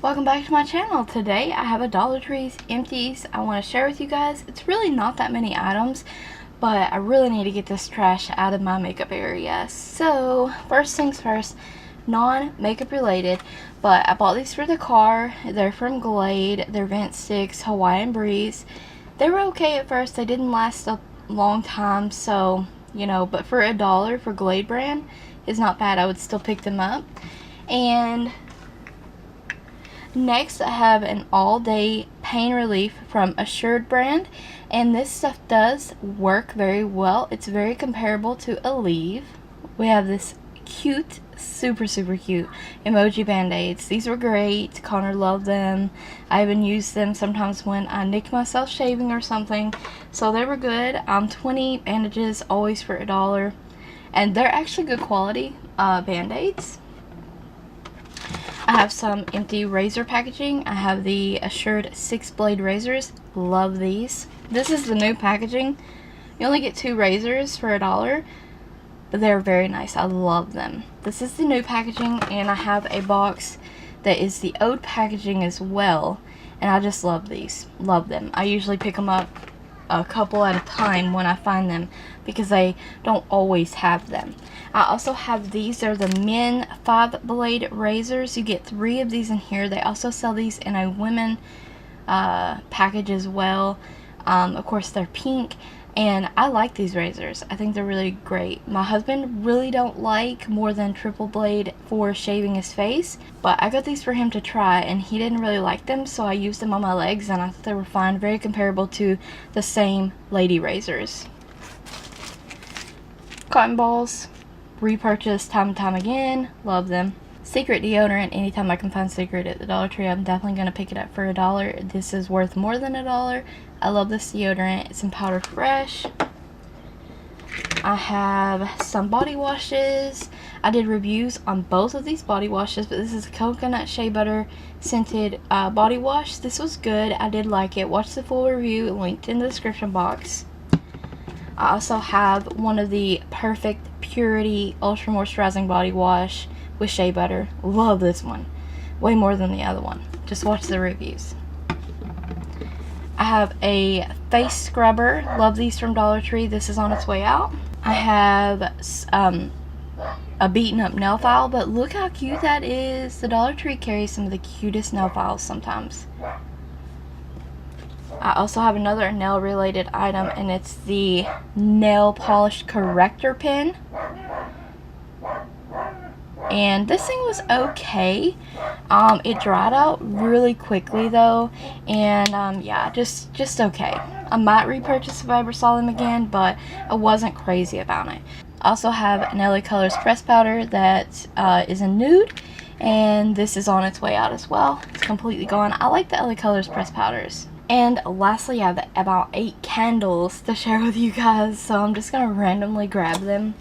Welcome back to my channel. Today I have a DollarTree's Empties I want to share with you guys. It's really not that many items, but I really need to get this trash out of my makeup area. So first things first, non-makeup related, but I bought these for the car. They're from Glade. They're Vent Sticks Hawaiian Breeze. They were okay at first. They didn't last a long time, so you know, but for $1 for Glade brand is not bad. I would still pick them up. And next, I have an all-day pain relief from Assured brand, and this stuff does work very well. It's very comparable to Aleve. We have this cute, super cute emoji band-aids. These were great. Connor loved them. I even used them sometimes when I nicked myself shaving or something, so they were good. 20 bandages, always for $1, and they're actually good quality band-aids. I have some empty razor packaging. I have the Assured 6-blade razors. Love these. This is the new packaging. You only get 2 razors for $1, but they're very nice. I love them. This is the new packaging, and I have a box that is the old packaging as well, and I just love these. Love them. I usually pick them up a couple at a time when I find them because they don't always have them. I also have these. They're the men 5-blade razors. You get 3 of these in here. They also sell these in a women package as well. Of course, they're pink, and I like these razors. I think they're really great. My husband really don't like more than triple blade for shaving his face, but I got these for him to try, and he didn't really like them, so I used them on my legs, and I thought they were fine. Very comparable to the same lady razors. Cotton balls. Repurchase time and time again. Love them. Secret deodorant. Anytime I can find Secret at the Dollar Tree, I'm definitely going to pick it up for $1. This is worth more than $1. I love this deodorant. It's in Powder Fresh. I have some body washes. I did reviews on both of these body washes, but this is a coconut shea butter scented body wash. This was good. I did like it. Watch the full review linked in the description box. I also have one of the Perfect Purity Ultra Moisturizing Body Wash with shea butter. Love this one. Way more than the other one. Just watch the reviews. I have a face scrubber. Love these from Dollar Tree. This is on its way out. I have a beaten up nail file, but look how cute that is. The Dollar Tree carries some of the cutest nail files sometimes. I also have another nail related item, and it's the nail polish corrector pen. And this thing was okay. It dried out really quickly though, and yeah, just okay. I might repurchase if I ever saw them again, but I wasn't crazy about it. I also have an LA Colors press powder that is a nude, and this is on its way out as well. It's completely gone. I like the LA Colors press powders. And lastly, I have about 8 candles to share with you guys, so I'm just going to randomly grab them.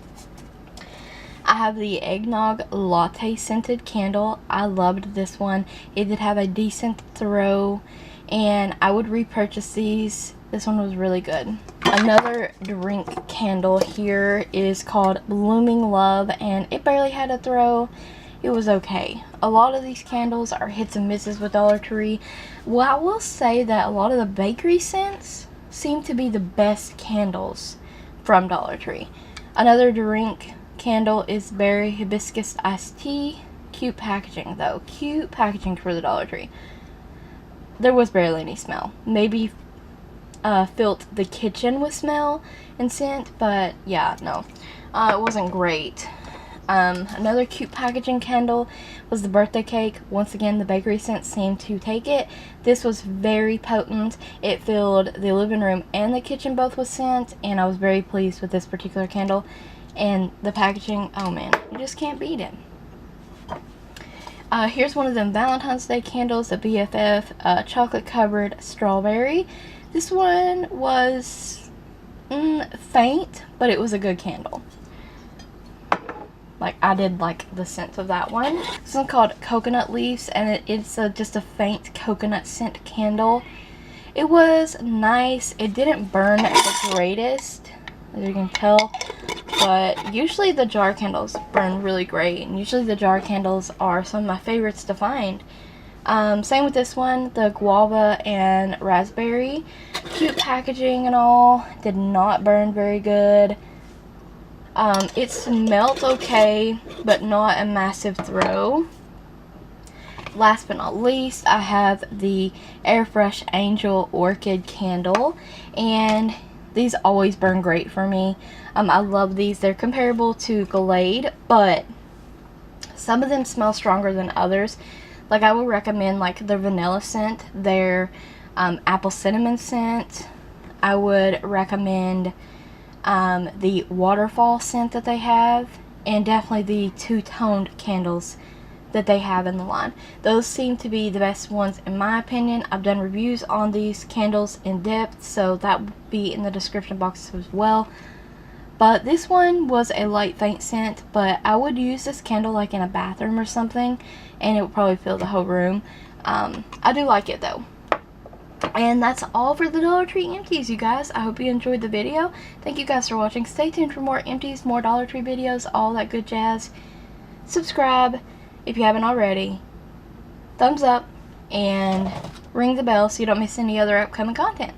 I have the Eggnog Latte Scented Candle. I loved this one. It did have a decent throw, and I would repurchase these. This one was really good. Another drink candle here is called Blooming Love, and it barely had a throw. It was okay. A lot of these candles are hits and misses with Dollar Tree. Well, I will say that a lot of the bakery scents seem to be the best candles from Dollar Tree. Another drink candle is Berry Hibiscus Iced Tea. Cute packaging though. Cute packaging for the Dollar Tree. There was barely any smell. Maybe filled the kitchen with smell and scent, but yeah, no. It wasn't great. Another cute packaging candle was the birthday cake. Once again, the bakery scent seemed to take it. This was very potent. It filled the living room and the kitchen both with scent, and I was very pleased with this particular candle. And the packaging, oh man, you just can't beat it. Here's one of them Valentine's Day candles, the BFF chocolate covered strawberry. This one was faint, but it was a good candle. Like, I did like the scent of that one. This one's called Coconut Leaves, and it's just a faint coconut scent candle. It was nice. It didn't burn the greatest, as you can tell, but usually the jar candles burn really great, and usually the jar candles are some of my favorites to find. Same with this one, the guava and raspberry. Cute packaging and all. Did not burn very good. It smelled okay, but not a massive throw. Last but not least, I have the Airfresh Angel Orchid candle, and these always burn great for me. I love these. They're comparable to Glade, but some of them smell stronger than others. Like, I would recommend like their vanilla scent, their apple cinnamon scent. I would recommend the waterfall scent that they have, and definitely the two-toned candles that they have in the line. Those seem to be the best ones in my opinion. I've done reviews on these candles in depth, so that will be in the description box as well. But this one was a light faint scent, but I would use this candle like in a bathroom or something, and it would probably fill the whole room. I do like it though. And that's all for the Dollar Tree Empties, you guys. I hope you enjoyed the video. Thank you guys for watching. Stay tuned for more Empties, more Dollar Tree videos, all that good jazz. Subscribe if you haven't already. Thumbs up and ring the bell so you don't miss any other upcoming content.